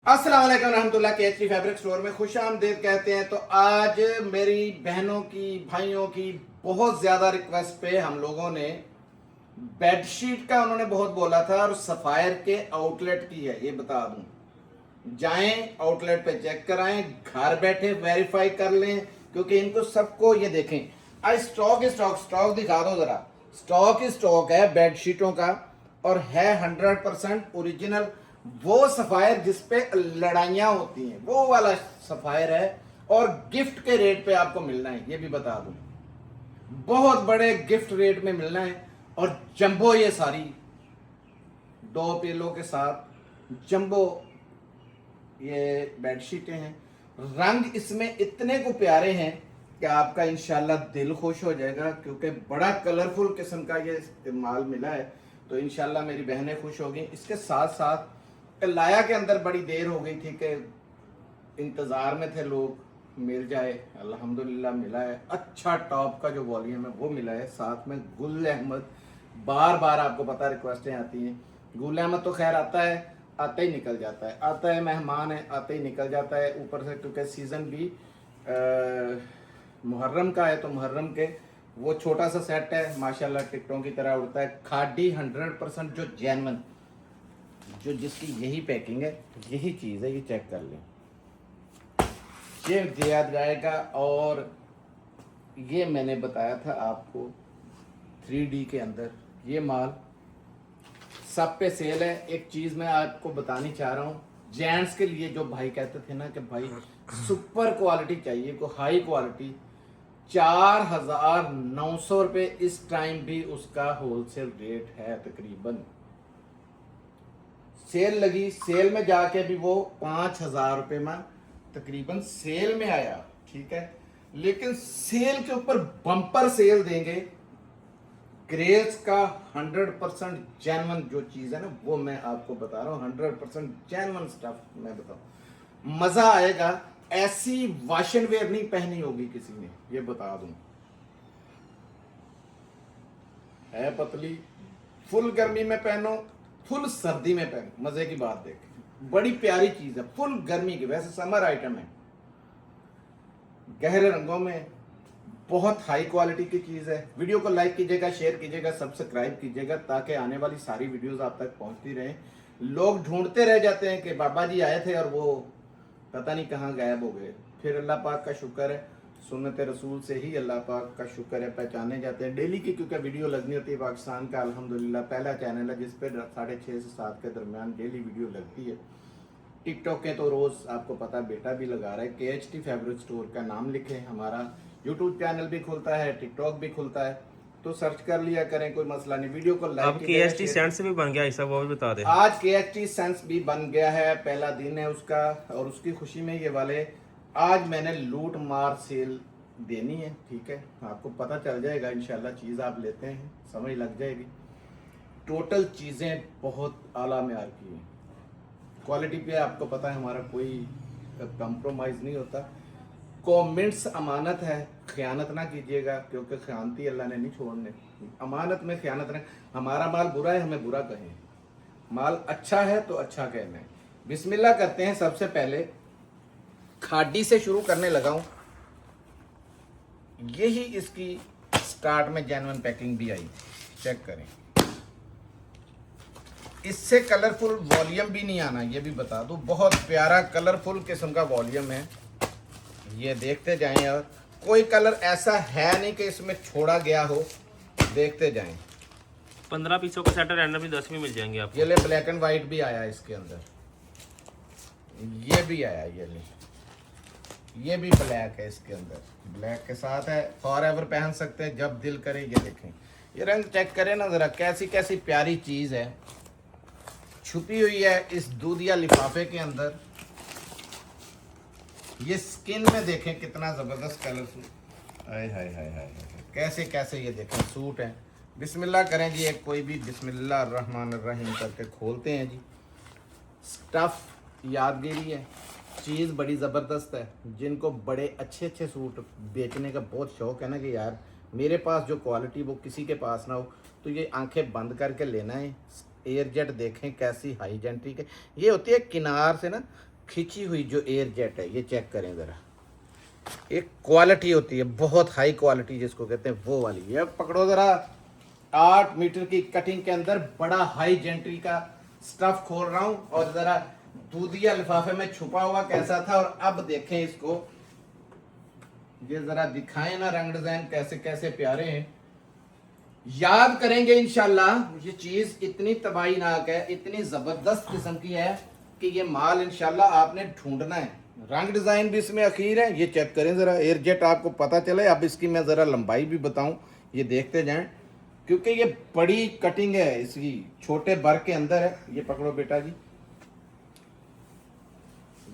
अस्सलाम वालेकुम रहमतुल्लाह के एचडी फैब्रिक स्टोर में खुश आमदीद कहते हैं। तो आज मेरी बहनों की भाइयों की बहुत ज़्यादा रिक्वेस्ट पे हम लोगों ने बेडशीट का उन्होंने बहुत बोला था और सफ़ायर के आउटलेट की है। ये बता दूं, जाएं आउटलेट पे चेक कराएं, घर बैठे वेरीफाई कर लें, क्योंकि इनको सबको ये देखें। आज स्टॉक दिखा दो ज़रा। स्टॉक है बेडशीटों का और है 100% ओरिजिनल। वो सफ़ायर जिस पे लड़ाइयाँ होती हैं वो वाला सफ़ायर है और गिफ्ट के रेट पे आपको मिलना है। ये भी बता दूं, बहुत बड़े गिफ्ट रेट में मिलना है। और जंबो, ये सारी 2 पिलो के साथ जंबो ये बेडशीटें हैं। रंग इसमें इतने को प्यारे हैं कि आपका इंशाल्लाह दिल खुश हो जाएगा, क्योंकि बड़ा कलरफुल किस्म का ये इस्तेमाल मिला है। तो इंशाल्लाह मेरी बहनें खुश होगी। इसके साथ साथ लाया के अंदर बड़ी देर हो गई थी कि इंतज़ार में थे लोग, मिल जाए, अल्हम्दुलिल्लाह मिला है। अच्छा टॉप का जो वॉल्यूम है वो मिला है। साथ में गुल अहमद, बार बार आपको पता रिक्वेस्टें आती हैं। गुल अहमद तो खैर आता है, आता ही निकल जाता है, आता है मेहमान है, आता ही निकल जाता है। ऊपर से क्योंकि सीज़न भी मुहर्रम का है, तो मुहर्रम के वो छोटा सा सेट है, माशाल्लाह टिकटों की तरह उड़ता है। खादी 100% जो जेन्युइन, जो जिसकी यही पैकिंग है, यही चीज़ है, ये चेक कर लें। ये दिया जाएगा। और ये मैंने बताया था आपको 3D के अंदर ये माल सब पे सेल है। एक चीज़ मैं आपको बतानी चाह रहा हूँ, जेंट्स के लिए जो भाई कहते थे ना कि भाई सुपर क्वालिटी चाहिए, को हाई क्वालिटी, 4,900 रुपये इस टाइम भी उसका होलसेल रेट है तकरीबन। सेल लगी, सेल में जाके भी वो 5,000 रुपये में तकरीबन सेल में आया, ठीक है। लेकिन सेल के ऊपर बम्पर सेल देंगे। ग्रेस का 100% जेन्युइन जो चीज़ है ना, वो मैं आपको बता रहा हूँ, 100% जेन्युइन स्टफ मैं बताऊँ, मज़ा आएगा। ऐसी वॉश एंड वेयर नहीं पहनी होगी किसी ने, ये बता दूँ। है पतली, फुल गर्मी में पहनो, फुल सर्दी में पहनो, मजे की बात देखें, बड़ी प्यारी चीज है। फुल गर्मी की, वैसे समर आइटम है, गहरे रंगों में, बहुत हाई क्वालिटी की चीज है। वीडियो को लाइक कीजिएगा, शेयर कीजिएगा, सब्सक्राइब कीजिएगा, ताकि आने वाली सारी वीडियोस आप तक पहुंचती रहें। लोग ढूंढते रह जाते हैं कि बाबा जी आए थे और वो पता नहीं कहाँ गायब हो गए। फिर अल्लाह पाक का शुक्र है, सुन्नत रसूल से ही अल्लाह पाक का शुक्र है पहचाने जाते हैं डेली की, क्योंकि वीडियो लगनी होती है। पाकिस्तान का अल्हम्दुलिल्लाह पहला चैनल है जिस पर 6:30 से 7 के दरमियान डेली वीडियो लगती है। टिकटॉक के तो रोज़ आपको पता बेटा भी लगा रहा है। KHT फैब्रिक स्टोर का नाम लिखें, हमारा यूट्यूब चैनल भी खुलता है, टिकटॉक भी खुलता है, तो सर्च कर लिया करें, कोई मसला नहीं। वीडियो को लाइक, अब KHT सेंस भी बन गया ऐसा, वो भी बता दे। आज KHT सेंस भी बन गया है, पहला दिन है उसका, और उसकी खुशी में ये वाले आज मैंने लूट मार सेल देनी है, ठीक है। आपको पता चल जाएगा इंशाल्लाह, चीज़ आप लेते हैं समझ लग जाएगी। टोटल चीज़ें बहुत आला मेयार की हैं, क्वालिटी पे आपको पता है हमारा कोई कंप्रोमाइज़ नहीं होता। कमेंट्स अमानत है, ख़यानत ना कीजिएगा, क्योंकि ख़यानती अल्लाह ने नहीं छोड़ने। अमानत में ख़यानत नहीं। हमारा माल बुरा है, हमें बुरा कहें, माल अच्छा है तो अच्छा कहना है। बिस्मिल्लाह करते हैं। सबसे पहले खादी से शुरू करने लगा हूँ। यही इसकी स्टार्ट में जेन्युइन पैकिंग भी आई, चेक करें। इससे कलरफुल वॉल्यूम भी नहीं आना, ये भी बता दूं, बहुत प्यारा कलरफुल किस्म का वॉल्यूम है। ये देखते जाएं, और कोई कलर ऐसा है नहीं कि इसमें छोड़ा गया हो, देखते जाएं। 15 पीसों का सेट रैंडम में 10 में मिल जाएंगे आपको। ये ले ब्लैक एंड वाइट भी आया इसके अंदर, ये भी आया, ये भी ब्लैक है इसके अंदर, ब्लैक के साथ है। फॉरएवर पहन सकते हैं जब दिल करे। ये देखें, ये रंग चेक करें ना ज़रा, कैसी कैसी प्यारी चीज़ है, छुपी हुई है इस दूधिया लिफाफे के अंदर। ये स्किन में देखें कितना ज़बरदस्त कलरफुल, हाय हाय हाय हाय, कैसे कैसे ये देखें सूट है। बिस्मिल्लाह करें जी, एक कोई भी बिस्मिल्लाह रहमान रहीम करके खोलते हैं जी। स्टफ़ यादगिरी है, चीज़ बड़ी ज़बरदस्त है। जिनको बड़े अच्छे अच्छे सूट बेचने का बहुत शौक़ है ना, कि यार मेरे पास जो क्वालिटी वो किसी के पास ना हो, तो ये आंखें बंद करके लेना है। एयर जेट देखें कैसी हाई जेंट्री के, ये होती है किनार से ना खींची हुई जो एयर जेट है, ये चेक करें ज़रा। एक क्वालिटी होती है बहुत हाई क्वालिटी जिसको कहते हैं वो वाली। ये पकड़ो ज़रा, 8 मीटर की कटिंग के अंदर बड़ा हाई जेंट्री का स्टफ खोल रहा हूँ और ज़रा दूधिया लिफाफे में छुपा हुआ कैसा था और अब देखें इसको, ये ज़रा दिखाएं ना रंग डिज़ाइन कैसे कैसे प्यारे हैं। याद करेंगे इंशाल्लाह। ये चीज़ इतनी तबाहीनाक है, इतनी ज़बरदस्त किस्म की है कि ये माल इंशाल्लाह आपने ढूंढना है। रंग डिज़ाइन भी इसमें अखीर है, ये चेक करें ज़रा, एयर जेट आपको पता चले। अब इसकी मैं ज़रा लंबाई भी बताऊं, ये देखते जाएं क्योंकि ये बड़ी कटिंग है इसकी, छोटे बर के अंदर है। ये पकड़ो बेटा जी,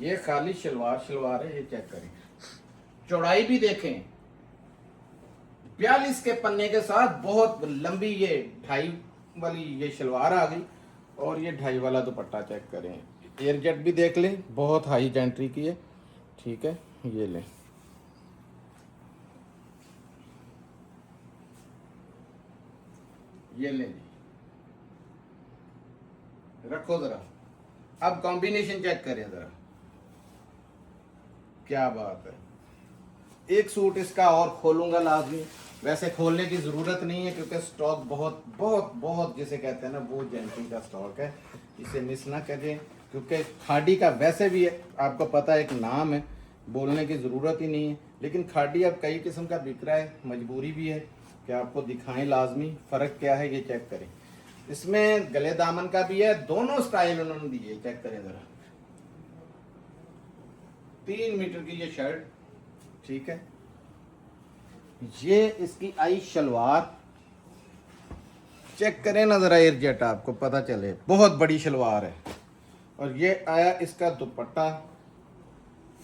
ये खाली शलवार है, ये चेक करें। चौड़ाई भी देखें, 42 के पन्ने के साथ बहुत लंबी ये 2.5 वाली ये शलवार आ गई और ये 2.5 वाला दुपट्टा चेक करें। एयर जेट भी देख लें, बहुत हाई जेंट्री की है, ठीक है। ये लें, ये लें जी, रखो जरा। अब कॉम्बिनेशन चेक करें जरा, क्या बात है। एक सूट इसका और खोलूंगा लाजमी, वैसे खोलने की ज़रूरत नहीं है क्योंकि स्टॉक बहुत बहुत बहुत जिसे कहते हैं ना वो जेंट्री का स्टॉक है, इसे मिस ना करें। क्योंकि खाड़ी का वैसे भी आपको पता है एक नाम है, बोलने की ज़रूरत ही नहीं है, लेकिन खाड़ी अब कई किस्म का बिक रहा है, मजबूरी भी है कि आपको दिखाएं लाजमी। फ़र्क क्या है ये चेक करें। इसमें गले दामन का भी है, दोनों स्टाइल उन्होंने दिए, चेक करें ज़रा। 3 मीटर की ये शर्ट, ठीक है। ये इसकी आई शलवार, चेक करें ना ज़रा, एयर जेट आपको पता चले, बहुत बड़ी शलवार है। और ये आया इसका दुपट्टा,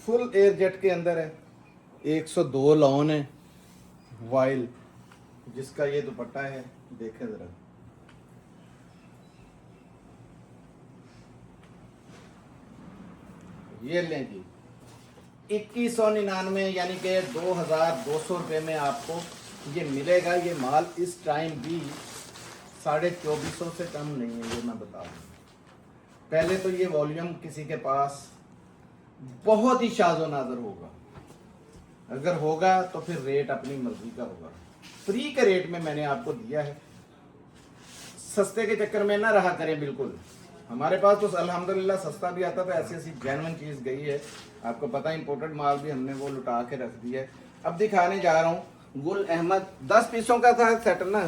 फुल एयर जेट के अंदर है, 102 लॉन है वाइल जिसका ये दुपट्टा है, देखें ज़रा। ये लें जी, 2199 यानी कि 2200 रुपये में आपको ये मिलेगा। ये माल इस टाइम भी 2450 से कम नहीं है, ये मैं बता दूँ। पहले तो ये वॉल्यूम किसी के पास बहुत ही शाज़ो नाज़र होगा, अगर होगा तो फिर रेट अपनी मर्जी का होगा। फ्री के रेट में मैंने आपको दिया है, सस्ते के चक्कर में ना रहा करें बिल्कुल। हमारे पास तो अल्हम्दुलिल्लाह सस्ता भी आता था, ऐसी ऐसी जेन्युइन चीज़ गई है, आपको पता है इंपोर्टेड माल भी हमने वो लुटा के रख दिया है। अब दिखाने जा रहा हूँ गुल अहमद, 10 पीसों का था सेट ना,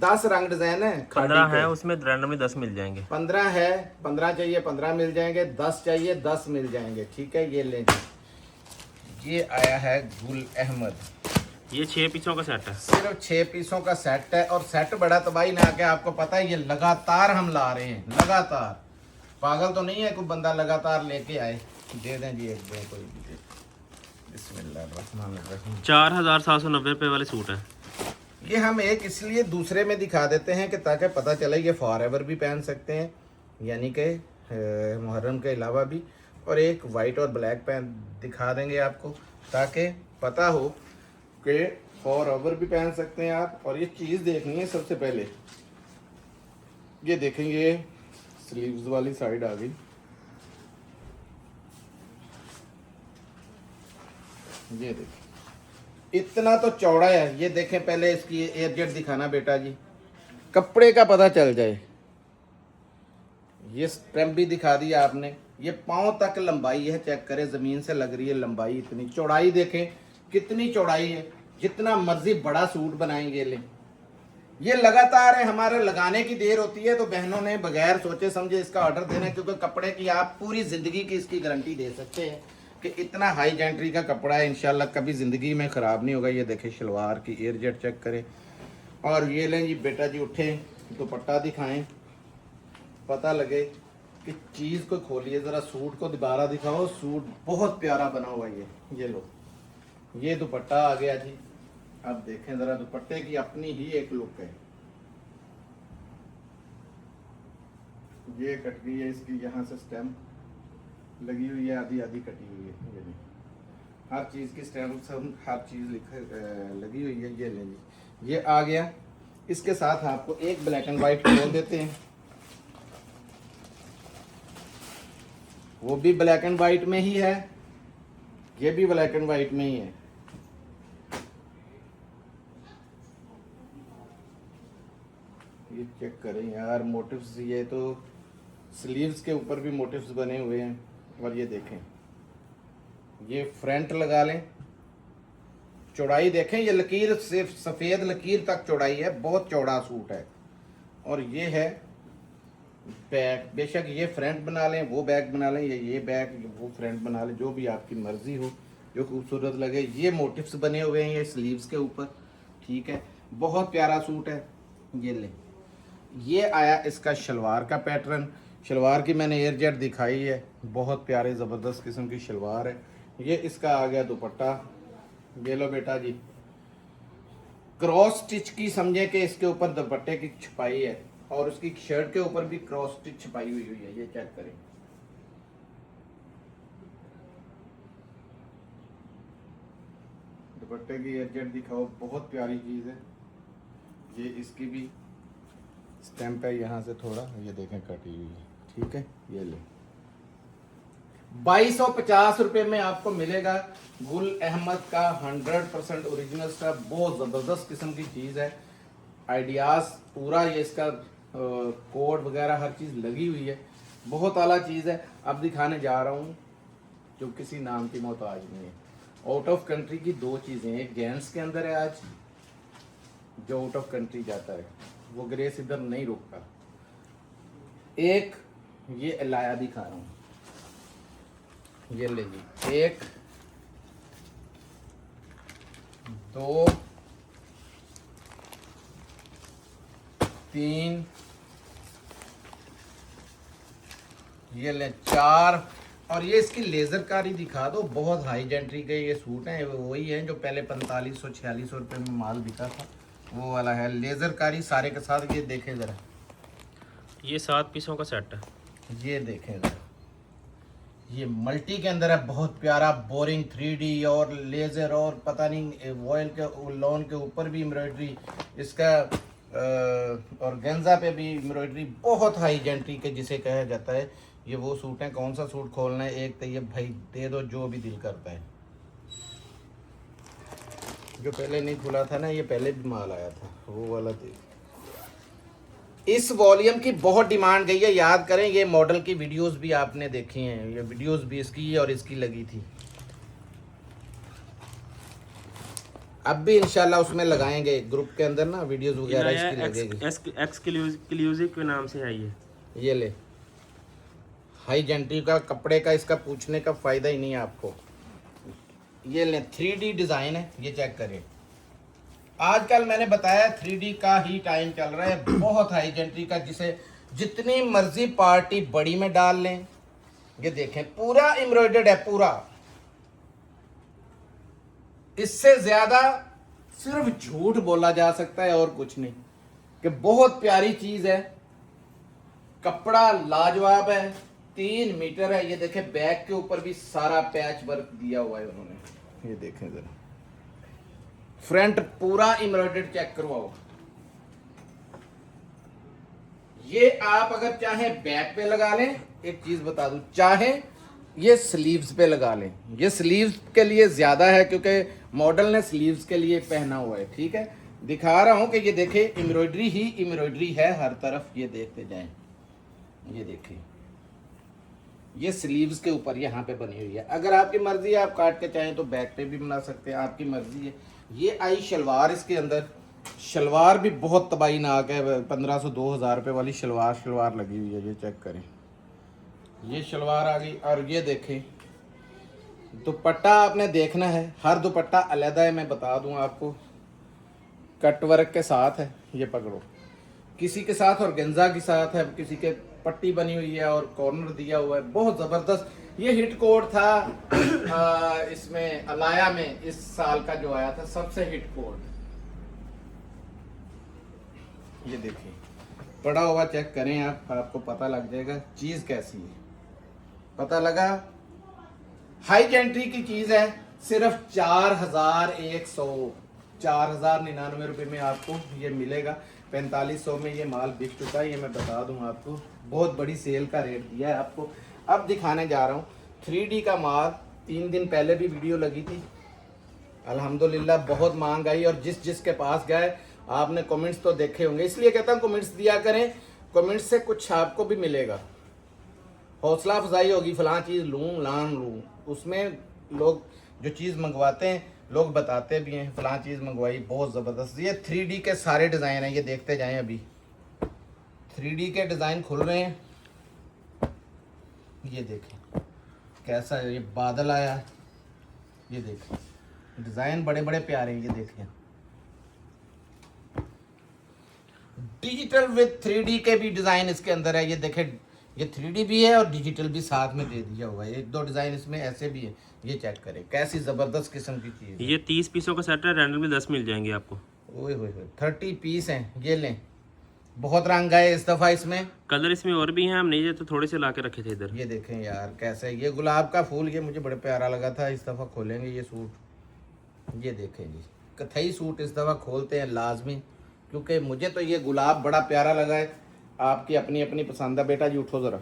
10 रंग डिजाइन है, 15 है उसमें, रैंडम में 10 मिल जाएंगे। 15 है, 15 चाहिए 15 मिल जाएंगे, 10 चाहिए 10 मिल जाएंगे, ठीक है। ये लें, ये आया है गुल अहमद, ये 6 पीसों का सेट है, सिर्फ 6 पीसों का सेट है। और सेट बड़ा तबाही ना के आपको पता है, ये लगातार हम ला रहे हैं, लगातार। पागल तो नहीं है कोई बंदा लगातार लेके आए। दे दें जी, एक दे कोई भी दे। बिस्मिल्लाहिर्रहमानिर्रहीम। 4790 रुपये वाले सूट है ये। हम एक इसलिए दूसरे में दिखा देते हैं कि ताकि पता चले ये फॉर एवर भी पहन सकते हैं, यानी कि मुहर्रम के अलावा भी। और एक वाइट और ब्लैक पहन दिखा देंगे आपको ताकि पता हो कि फॉर एवर भी पहन सकते हैं आप। और ये चीज़ देखनी है सबसे पहले, ये देखेंगे स्लीव्स वाली साइड आ गई, ये देखें इतना तो चौड़ा है। ये देखें पहले इसकी एयर जेट दिखाना बेटा जी, कपड़े का पता चल जाए। ये स्ट्रैप भी दिखा दिया आपने, ये पाँव तक लंबाई है, चेक करें, ज़मीन से लग रही है लंबाई इतनी। चौड़ाई देखें कितनी चौड़ाई है, जितना मर्जी बड़ा सूट बनाएंगे ले। ये लगातार है, हमारे लगाने की देर होती है तो बहनों ने बगैर सोचे समझे इसका ऑर्डर देना है, क्योंकि कपड़े की आप पूरी ज़िंदगी की इसकी गारंटी दे सकते हैं कि इतना हाई जेंट्री का कपड़ा है, इंशाल्लाह कभी ज़िंदगी में ख़राब नहीं होगा। ये देखें शलवार की एयर जेट चेक करें। और ये लें जी बेटा जी, उठें दुपट्टा दिखाएं, पता लगे कि चीज़ को खोलिए ज़रा, सूट को दोबारा दिखाओ, सूट बहुत प्यारा बना हुआ है। ये लो, ये दुपट्टा आ गया जी। अब देखें ज़रा, दुपट्टे की अपनी ही एक लुक है। ये कट गई है इसकी, यहाँ से स्टैम्प लगी हुई है, आधी आधी कटी हुई है। ये हर चीज़ की स्टैम्प सब हर चीज़ लगी हुई है। ये ले लीजिए, ये आ गया। इसके साथ आपको एक ब्लैक एंड वाइट खोल देते हैं। वो भी ब्लैक एंड वाइट में ही है, ये भी ब्लैक एंड वाइट में ही है। ये चेक करें यार मोटिव्स, ये तो स्लीव्स के ऊपर भी मोटिव्स बने हुए हैं। और ये देखें, ये फ्रंट लगा लें, चौड़ाई देखें, ये लकीर सिर्फ सफ़ेद लकीर तक चौड़ाई है, बहुत चौड़ा सूट है। और ये है बैक, बेशक ये फ्रंट बना लें, वो बैक बना लें, या ये बैक वो फ्रंट बना लें, जो भी आपकी मर्जी हो, जो खूबसूरत लगे। ये मोटिव्स बने हुए हैं ये स्लीव्स के ऊपर, ठीक है, बहुत प्यारा सूट है। ये ले, ये आया इसका शलवार का पैटर्न। शलवार की मैंने एयर जेट दिखाई है, बहुत प्यारे ज़बरदस्त किस्म की शलवार है। ये इसका आ गया दुपट्टा, ये लो बेटा जी, क्रॉस स्टिच की समझे कि इसके ऊपर दुपट्टे की छपाई है, और उसकी शर्ट के ऊपर भी क्रॉस स्टिच छपाई हुई है। ये चेक करें, दुपट्टे की एयरजेट दिखाओ, बहुत प्यारी चीज़ है। ये इसकी भी स्टैंप है यहाँ से थोड़ा, ये देखें कटी हुई है, ठीक है। ये ले 2250 रुपये में आपको मिलेगा गुल अहमद का 100% ओरिजिनल स्टफ, बहुत ज़बरदस्त किस्म की चीज़ है। आइडियाज़ पूरा ये इसका कोड वगैरह हर चीज़ लगी हुई है, बहुत आला चीज़ है। अब दिखाने जा रहा हूँ जो किसी नाम की मोहताज नहीं है। आउट ऑफ कंट्री की दो चीज़ें, एक जेंट्स के अंदर है आज, जो आउट ऑफ कंट्री जाता है वो ग्रेस इधर नहीं रुकता। एक ये अलाया दिखा रहा हूँ, ये ले जी, 1 2 3, ये ले 4, और ये इसकी लेज़र कारी दिखा दो। बहुत हाई जेंट्री के ये सूट हैं, वही हैं जो पहले 4500-4600 रुपये में माल बिका था, वो वाला है लेज़र कारी सारे के साथ। ये देखें ज़रा, ये 7 पीसों का सेट है। ये देखें ज़रा, ये मल्टी के अंदर है, बहुत प्यारा बोरिंग 3D और लेज़र, और पता नहीं वॉयल के लॉन के ऊपर भी एम्ब्रॉयडरी इसका, और गेंजा पे भी एम्ब्रॉयडरी, बहुत हाई जेंट्री के जिसे कहा जाता है। ये वो सूट है, कौन सा सूट खोलना है, एक तो ये भाई दे दो जो भी दिल करता है। जो पहले नहीं खुला था ना, ये पहले भी माल आया था, वो वाला दे। इस वॉल्यूम की बहुत डिमांड गई है, याद करें ये मॉडल की वीडियोस भी आपने देखी हैं, ये वीडियोस भी इसकी और इसकी लगी थी। अब भी इंशाल्लाह उसमें लगाएंगे ग्रुप के अंदर ना वीडियोस वगैरह इसकी लगेगी। एक्सक्लूसिव के नाम से है ये ले, हाई जेंट्री का कपड़े का इसका पूछने का फ़ायदा ही नहीं है आपको। ये ले 3D डिज़ाइन है, ये चेक करें। आजकल मैंने बताया 3D का ही टाइम चल रहा है, बहुत हाई जेंट्री का, जिसे जितनी मर्जी पार्टी बड़ी में डाल लें। ये देखें पूरा एम्ब्रॉयडर्ड है पूरा, इससे ज्यादा सिर्फ झूठ बोला जा सकता है और कुछ नहीं, कि बहुत प्यारी चीज है। कपड़ा लाजवाब है, 3 मीटर है। ये देखें बैक के ऊपर भी सारा पैच वर्क दिया हुआ है उन्होंने, ये देखें जरा। फ्रंट पूरा एम्ब्रॉयडर्ड चेक करवाओ। ये आप अगर चाहें बैक पे लगा लें, एक चीज बता दूं, चाहे ये स्लीव्स पे लगा लें। ये स्लीव्स के लिए ज्यादा है क्योंकि मॉडल ने स्लीव्स के लिए पहना हुआ है, ठीक है। दिखा रहा हूं कि ये देखें एम्ब्रॉयडरी ही एम्ब्रॉयडरी है हर तरफ, ये देखते जाएं। ये देखें, ये स्लीव्स के ऊपर यहाँ पे बनी हुई है। अगर आपकी मर्जी है आप काट के चाहें तो बैक पे भी बना सकते हैं, आपकी मर्जी है। ये आई शलवार, इसके अंदर शलवार भी बहुत तबाहीनाक है, 1500-2000 रुपये वाली शलवार लगी हुई है। ये चेक करें, ये शलवार आ गई। और ये देखें दुपट्टा आपने देखना है, हर दुपट्टा अलग है, मैं बता दूं आपको, कट वर्क के साथ है। ये पकड़ो, किसी के साथ और गेंजा के साथ है, किसी के पट्टी बनी हुई है और कॉर्नर दिया हुआ है, बहुत ज़बरदस्त। ये हिट कोड था इसमें अलाया में, इस साल का जो आया था सबसे हिट कोड। ये देखिए पड़ा हुआ चेक करें आप, आपको पता लग जाएगा चीज़ कैसी है। पता लगा, हाई जेंट्री की चीज़ है, सिर्फ 4,099 रुपये में आपको ये मिलेगा। 4500 में ये माल बिक चुका है, ये मैं बता दूं आपको, बहुत बड़ी सेल का रेट दिया है आपको। अब दिखाने जा रहा हूँ 3D का माल। 3 दिन पहले भी वीडियो लगी थी, अल्हम्दुलिल्लाह बहुत मांग आई, और जिस जिसके पास गए आपने कमेंट्स तो देखे होंगे, इसलिए कहता हूँ कमेंट्स दिया करें, कमेंट्स से कुछ आपको भी मिलेगा, हौसला अफजाई होगी, फलां चीज़ लूँ लान लूँ। उसमें लोग जो चीज़ मंगवाते हैं लोग बताते भी हैं फलां चीज़ मंगवाई बहुत ज़बरदस्त। ये 3D के सारे डिज़ाइन हैं, ये देखते जाएं। अभी 3D के डिज़ाइन खुल रहे हैं, ये देखें कैसा है, ये बादल आया है, ये देखें डिज़ाइन बड़े बड़े प्यारे हैं, ये देखें डिजिटल विद 3D के भी डिज़ाइन इसके अंदर है। ये देखें ये 3D भी है और डिजिटल भी साथ में दे दिया हुआ है, 1-2 डिज़ाइन इसमें ऐसे भी है। ये चेक करें कैसी ज़बरदस्त किस्म की चीज़ है। ये 30 पीसों का सेट है, रैंडल में 10 मिल जाएंगे आपको। ओए होए होए 30 पीस हैं, ये लें। बहुत रंग है इस दफ़ा इसमें, कलर इसमें और भी हैं, हम नहीं तो थोड़े से ला के रखे थे इधर। ये देखें यार कैसे है। ये गुलाब का फूल, ये मुझे बड़े प्यारा लगा था, इस दफ़ा खोलेंगे ये सूट। ये देखें जी कथई सूट इस दफ़ा खोलते हैं लाजमी, क्योंकि मुझे तो ये गुलाब बड़ा प्यारा लगा है। आपकी अपनी अपनी पसंद है। बेटा जी उठो ज़रा,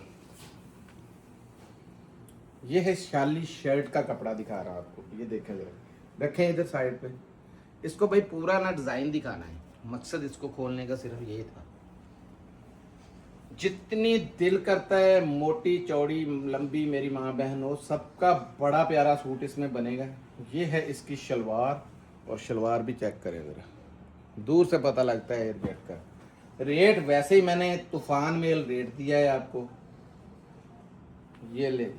ये है शाली शर्ट का कपड़ा दिखा रहा आपको, ये देखें ज़रा, रखें इधर साइड पे। इसको भाई पूरा ना डिज़ाइन दिखाना है, मकसद इसको खोलने का सिर्फ ये था। जितनी दिल करता है मोटी चौड़ी लंबी मेरी माँ बहन हो, सबका बड़ा प्यारा सूट इसमें बनेगा। ये है इसकी शलवार, और शलवार भी चेक करें ज़रा, दूर से पता लगता है एयरजेट का। रेट वैसे ही मैंने तूफान मेल रेट दिया है आपको। ये ले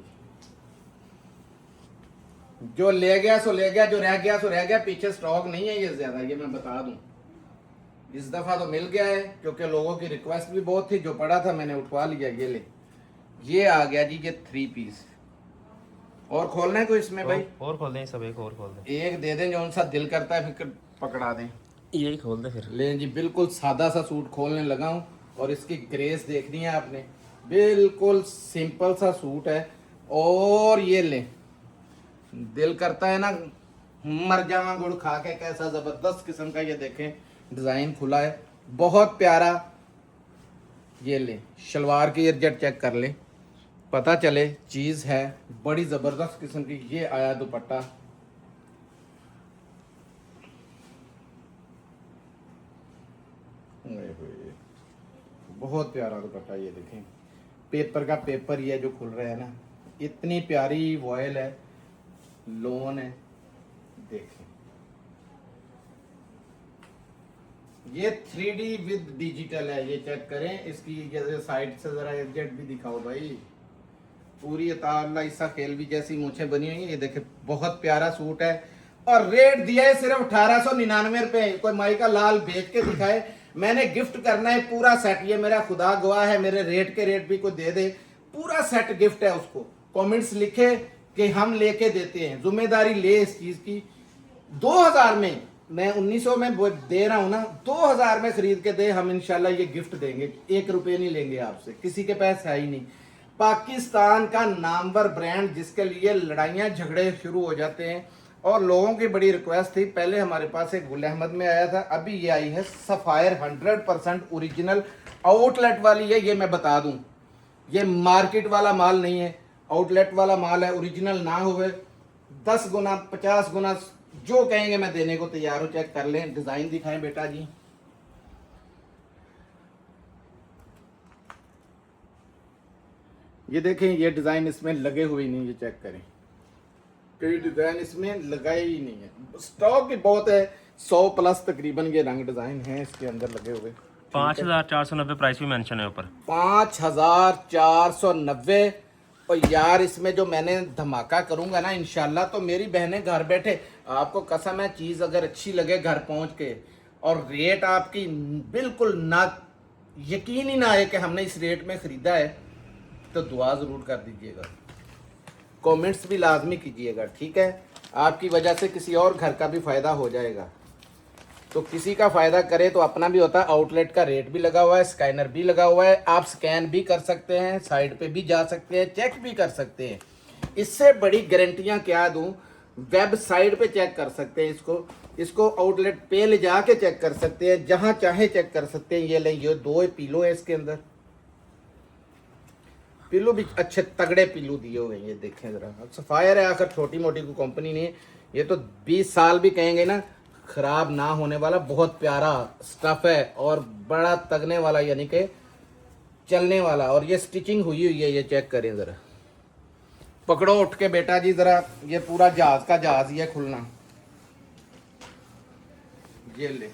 जो ले गया सो ले गया, जो रह गया सो रह गया, पीछे स्टॉक नहीं है ये ज़्यादा, ये मैं बता दूं। इस दफ़ा तो मिल गया है क्योंकि लोगों की रिक्वेस्ट भी बहुत थी, जो पड़ा था मैंने उठवा लिया। ये ले, ये आ गया जी ये 3 पीस। और खोलना है कोई इसमें भाई? और खोल दें सब, एक और खोल दें, एक दे दें, जो सा दिल करता है फिर पकड़ा दें। यही खोल दें फिर। ले जी बिल्कुल सादा सा सूट खोलने लगा हूँ, और इसकी ग्रेस देखनी है आपने, बिल्कुल सिंपल सा सूट है। और ये ले, दिल करता है ना मर जावा गुड़ खा के, कैसा ज़बरदस्त किस्म का ये देखें डिज़ाइन खुला है, बहुत प्यारा। ये ले शलवार की एयरजेट चेक कर ले, पता चले चीज़ है बड़ी ज़बरदस्त किस्म की। ये आया दुपट्टा, बहुत प्यारा दुपट्टा। ये देखें पेपर का पेपर, ये जो खुल रहा है ना, इतनी प्यारी वॉयल है, लोन है, देखें ये 3D विद डिजिटल है। ये चेक करें इसकी साइड से जरा एडजेट भी दिखाओ भाई, पूरी अताल्ला ईसा खेलवी जैसी मूछे बनी हुई है। ये देखें बहुत प्यारा सूट है, और रेट दिया है सिर्फ 1899 रुपए। कोई माई का लाल बेच के दिखाए, मैंने गिफ्ट करना है पूरा सेट। ये मेरा खुदा गवाह है, मेरे रेट के रेट भी कोई दे दे, पूरा सेट गिफ्ट है उसको। कमेंट्स लिखे कि हम लेके देते हैं, जिम्मेदारी ले इस चीज की। 2000 में, मैं 1900 में दे रहा हूं ना, 2000 में खरीद के दे, हम इंशाल्लाह ये गिफ्ट देंगे। 1 रुपये नहीं लेंगे आपसे, किसी के पास है ही नहीं। पाकिस्तान का नामवर ब्रांड जिसके लिए लड़ाइयाँ झगड़े शुरू हो जाते हैं, और लोगों की बड़ी रिक्वेस्ट थी। पहले हमारे पास एक गुल अहमद में आया था, अभी ये आई है सफ़ायर 100% ओरिजिनल आउटलेट वाली है। ये मैं बता दूं, ये मार्केट वाला माल नहीं है, आउटलेट वाला माल है। ओरिजिनल ना हुए 10 गुना 50 गुना जो कहेंगे मैं देने को तैयार हूँ। चेक कर लें, डिज़ाइन दिखाएं बेटा जी। ये देखें ये डिज़ाइन इसमें लगे हुए नहीं, ये चेक करें, कोई डिज़ाइन इसमें लगाए ही नहीं है। स्टॉक भी बहुत है, 100+ तकरीबन ये रंग डिज़ाइन है इसके अंदर लगे हुए। 5490 प्राइस भी मेंशन है ऊपर, 5490। और यार इसमें जो मैंने धमाका करूंगा ना इंशाल्लाह, तो मेरी बहनें घर बैठे, आपको कसम है चीज़ अगर अच्छी लगे घर पहुंच के, और रेट आपकी बिल्कुल ना यकीन ही ना आए कि हमने इस रेट में ख़रीदा है, तो दुआ ज़रूर कर दीजिएगा, कमेंट्स भी लाजमी कीजिएगा, ठीक है। आपकी वजह से किसी और घर का भी फ़ायदा हो जाएगा। तो किसी का फ़ायदा करे तो अपना भी होता है। आउटलेट का रेट भी लगा हुआ है, स्कैनर भी लगा हुआ है, आप स्कैन भी कर सकते हैं, साइड पे भी जा सकते हैं, चेक भी कर सकते हैं। इससे बड़ी गारंटियाँ क्या दूँ, वेबसाइट पे चेक कर सकते हैं, इसको आउटलेट पे ले जा के चेक कर सकते हैं, जहाँ चाहे चेक कर सकते हैं। ये लें, ये 2 पिलो है इसके अंदर, पिल्लू भी अच्छे तगड़े पिल्लू दिए हुए हैं, ये देखें जरा। सफायर है, आखिर छोटी मोटी कोई कंपनी नहीं है, ये तो 20 साल भी कहेंगे ना खराब ना होने वाला बहुत प्यारा स्टफ है और बड़ा तगने वाला, यानी कि चलने वाला। और ये स्टिचिंग हुई हुई है, ये चेक करें जरा। पकड़ो उठ के बेटा जी जरा, ये पूरा जहाज का जहाज ही है खुलना। ये ले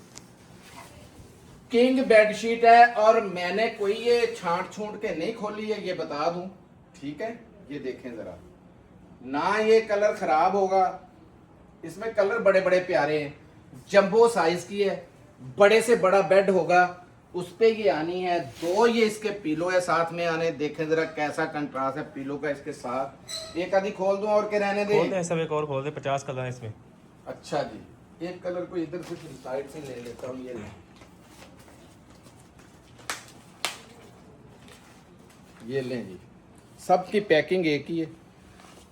किंग बेडशीट है, और मैंने कोई ये छांट छूट के नहीं खोली है, ये बता दूं, ठीक है। ये देखें जरा, ना ये कलर खराब होगा, इसमें कलर बड़े बड़े प्यारे हैं, जंबो साइज की है, बड़े से बड़ा बेड होगा, उस पे ये आनी है। 2 ये इसके पिलो है साथ में आने, देखें जरा कैसा कंट्रास्ट है पिलो का इसके साथ। एक आधी खोल दूं और के रहने खोल दे। दे सब, एक और खोल दे, 50 कलर है इसमें। अच्छा जी, एक कलर को इधर से साइड से ले लेता हूँ, ये ले। ये लें जी, सबकी पैकिंग एक ही है।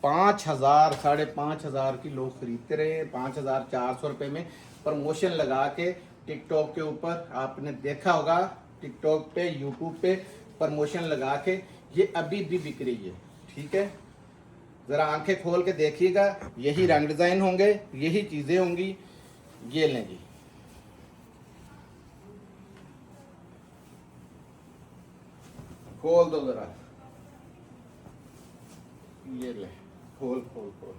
5,000 5,500 की लोग खरीदते रहे हैं, 5,400 रुपये में प्रमोशन लगा के टिकटॉक के ऊपर, आपने देखा होगा टिकटॉक पे यूट्यूब पे प्रमोशन लगा के ये अभी भी बिक रही है, ठीक है। ज़रा आंखें खोल के देखिएगा, यही रंग डिज़ाइन होंगे, यही चीज़ें होंगी। ये लें जी, खोल दो ज़रा, ये ले, खोल खोल खोल,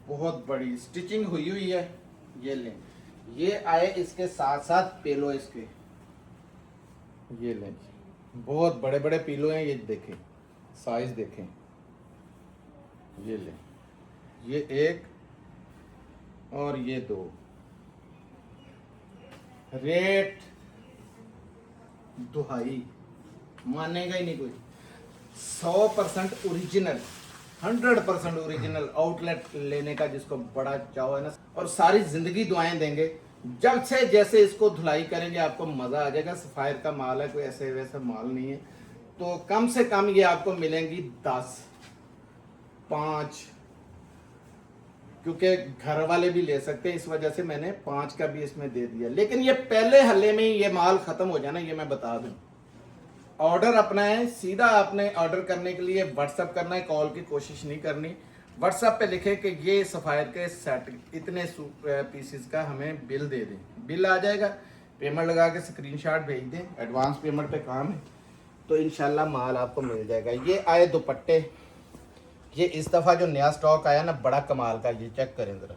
बहुत बड़ी स्टिचिंग हुई हुई है। ये लें, ये आए इसके साथ साथ पिलो इसके, ये लें जी, बहुत बड़े बड़े पिलो हैं, ये देखें साइज देखें। ये लें, ये 1 और ये 2, रेट दुहाई मानेगा ही नहीं कोई। 100% ओरिजिनल, 100% ओरिजिनल आउटलेट लेने का जिसको बड़ा चाव है ना, और सारी जिंदगी दुआएं देंगे। जब से जैसे इसको धुलाई करेंगे आपको मजा आ जाएगा। सफायर का माल है, कोई ऐसे वैसे माल नहीं है। तो कम से कम ये आपको मिलेंगी 10, 5, क्योंकि घर वाले भी ले सकते हैं, इस वजह से मैंने 5 का भी इसमें दे दिया। लेकिन ये पहले हल्ले में ही ये माल खत्म हो जाना, ये मैं बता दूं। ऑर्डर अपना है, सीधा आपने ऑर्डर करने के लिए व्हाट्सअप करना है, कॉल की कोशिश नहीं करनी। व्हाट्सएप पे लिखें कि ये सफायर के सेट इतने पीसेस का हमें बिल दे दें, बिल आ जाएगा, पेमेंट लगा के स्क्रीनशॉट भेज दें, एडवांस पेमेंट पे काम है, तो इंशाल्लाह माल आपको मिल जाएगा। ये आए दुपट्टे, ये इस दफ़ा जो नया स्टॉक आया ना बड़ा कमाल का, ये चेक करें ज़रा,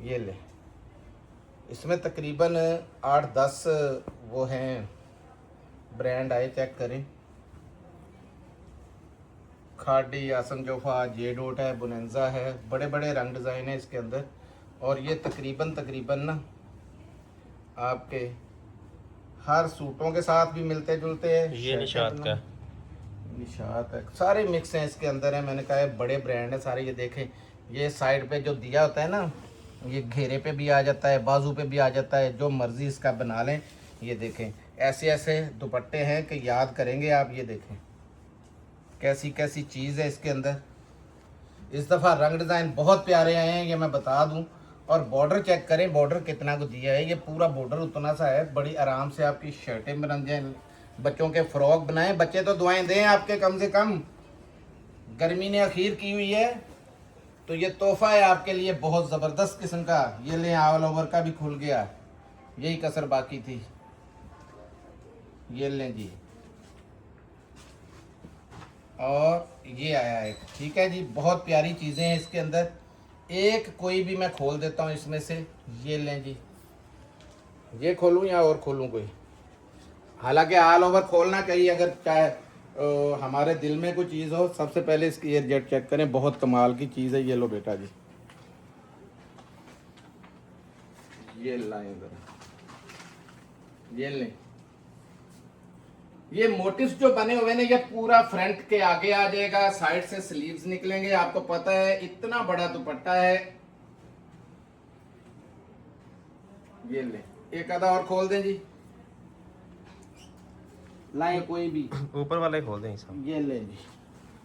ये ले, इसमें तकरीबन 8-10 वो हैं ब्रांड आए, चेक करें। खाडी, आसम जोफा, जे डोट है, बोनेंजा है, बड़े बड़े रंग डिज़ाइन है इसके अंदर। और ये तकरीबन ना आपके हर सूटों के साथ भी मिलते जुलते हैं। ये निशात का, निशात है, सारे मिक्स हैं इसके अंदर है। मैंने कहा है बड़े ब्रांड है सारे। ये देखें, ये साइड पे जो दिया होता है ना, ये घेरे पे भी आ जाता है, बाजू पे भी आ जाता है, जो मर्जी इसका बना लें। ये देखें, ऐसे ऐसे दुपट्टे हैं कि याद करेंगे आप। ये देखें कैसी कैसी चीज़ है इसके अंदर। इस दफ़ा रंग डिज़ाइन बहुत प्यारे आए हैं, ये मैं बता दूं। और बॉर्डर चेक करें, बॉर्डर कितना को दिया है। ये पूरा बॉर्डर उतना सा है, बड़ी आराम से आपकी शर्टें बन जाएं, बच्चों के फ्रॉक बनाएं। बच्चे तो दुआएं दें आपके, कम से कम गर्मी ने अखीर की हुई है, तो ये तोहफा है आपके लिए बहुत ज़बरदस्त किस्म का। ये ले, ऑल ओवर का भी खुल गया, यही कसर बाकी थी। ये लें जी, और ये आया है, ठीक है जी। बहुत प्यारी चीज़ें हैं इसके अंदर। एक कोई भी मैं खोल देता हूँ इसमें से। ये लें जी, ये खोलूँ या और खोलूँ कोई? हालांकि ऑल ओवर खोलना चाहिए, अगर चाहे हमारे दिल में कोई चीज़ हो। सबसे पहले इसकी ये जेट चेक करें, बहुत कमाल की चीज़ है। ये लो बेटा जी, ये लाएं ज़रा, ये लें। ये मोटिव्स जो बने हुए ना, ये पूरा फ्रंट के आगे आ जाएगा, साइड से स्लीव्स निकलेंगे। आपको पता है इतना बड़ा दुपट्टा है। ये ले, एक आधा और खोल दें जी, लाएं कोई भी, ऊपर वाला ही खोल दें सब। ये ले जी।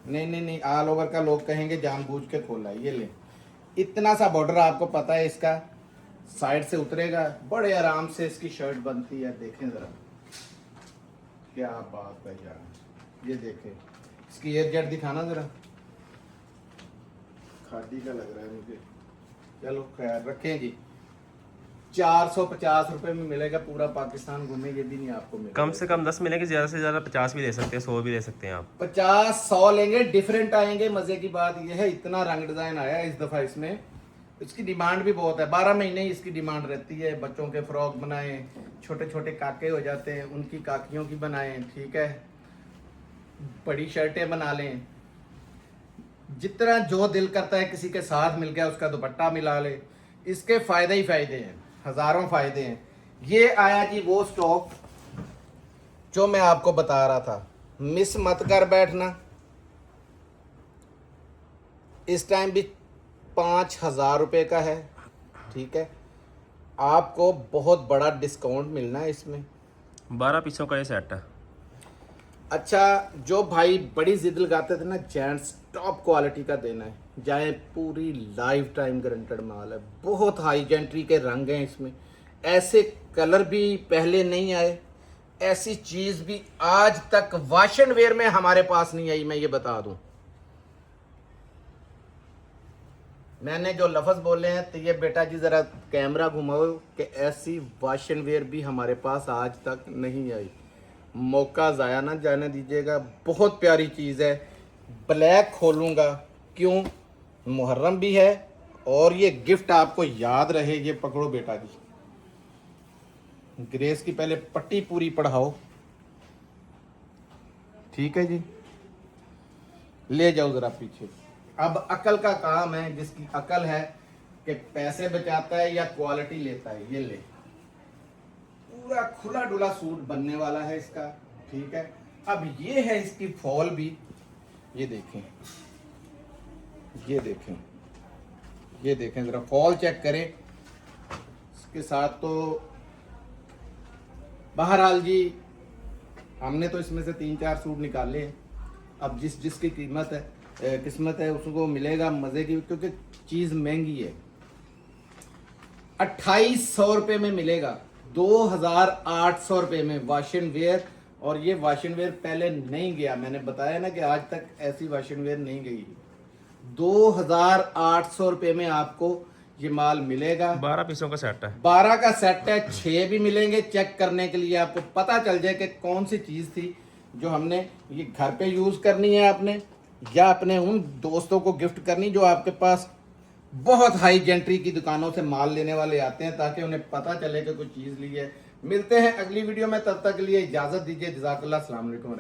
नहीं, ऑल ओवर का लोग कहेंगे जानबूझ के खोला है। ये ले, इतना सा बॉर्डर आपको पता है इसका, साइड से उतरेगा, बड़े आराम से इसकी शर्ट बनती है। देखें जरा, क्या बात है यार, ये देखें, इसकी एयर जेट दिखाना जरा, खादी का लग रहा है मुझे। चलो खैर रखें जी। 450 रुपए में मिलेगा, पूरा पाकिस्तान घूमे ये भी नहीं आपको मिलेगा। कम से कम 10 मिलेंगे, ज़्यादा से ज़्यादा 50 भी दे सकते हैं, 100 भी दे सकते हैं आप। 50-100 लेंगे, डिफरेंट आएंगे। मजे की बात यह है इतना रंग डिजाइन आया है इस दफा इसमें, इसकी डिमांड भी बहुत है। 12 महीने ही इसकी डिमांड रहती है। बच्चों के फ्रॉक बनाएं, छोटे छोटे काके हो जाते हैं उनकी काकियों की बनाएं, ठीक है, बड़ी शर्टें बना लें, जितना जो दिल करता है किसी के साथ मिल गया उसका दुपट्टा मिला ले। इसके फायदे ही फायदे हैं, हजारों फायदे हैं। ये आया जी वो स्टॉक जो मैं आपको बता रहा था, मिस मत कर बैठना। इस टाइम भी 5,000 रुपये का है, ठीक है। आपको बहुत बड़ा डिस्काउंट मिलना है इसमें। 12 पीसों का ये सेट है। अच्छा, जो भाई बड़ी जिद लगाते थे ना, जेंट्स टॉप क्वालिटी का देना है, जाए पूरी लाइफ टाइम गारंटेड माल है। बहुत हाई जेंट्री के रंग हैं इसमें, ऐसे कलर भी पहले नहीं आए, ऐसी चीज़ भी आज तक वाशन वेयर में हमारे पास नहीं आई, मैं ये बता दूं। मैंने जो लफ्ज़ बोले हैं तो ये बेटा जी ज़रा कैमरा घुमाओ कि ऐसी वाशन वेयर भी हमारे पास आज तक नहीं आई। मौका ज़ाया ना जाने दीजिएगा, बहुत प्यारी चीज़ है। ब्लैक खोलूँगा, क्यों, मुहर्रम भी है और ये गिफ्ट आपको याद रहे। ये पकड़ो बेटा जी, ग्रेस की पहले पट्टी पूरी पढ़ाओ, ठीक है जी, ले जाओ ज़रा पीछे। अब अकल का काम है, जिसकी अकल है कि पैसे बचाता है या क्वालिटी लेता है, ये ले। पूरा खुला डुला सूट बनने वाला है इसका, ठीक है। अब ये है इसकी फॉल भी, ये देखें, ये देखें, ये देखें जरा फॉल चेक करें इसके साथ। तो बहरहाल जी हमने तो इसमें से 3-4 सूट निकाले हैं। अब जिसकी कीमत है किस्मत है उसको मिलेगा मजे की, क्योंकि चीज महंगी है। 2800 रुपये में मिलेगा, 2,800 रुपये में वाशन वेयर। और ये वाशन वेयर पहले नहीं गया, मैंने बताया ना कि आज तक ऐसी वाशन वेयर नहीं गई। 2,800 रुपये में आपको ये माल मिलेगा। 12 पीसों का सेट है। 12 का सेट है, 6 भी मिलेंगे चेक करने के लिए, आपको पता चल जाए कि कौन सी चीज़ थी जो हमने ये घर पे यूज़ करनी है आपने, या अपने उन दोस्तों को गिफ्ट करनी जो आपके पास बहुत हाई जेंट्री की दुकानों से माल लेने वाले आते हैं, ताकि उन्हें पता चले कि कोई चीज़ ली है। मिलते हैं अगली वीडियो में, तब तक के लिए इजाज़त दीजिए। जज़ाकल्लाह, अस्सलाम वालेकुम।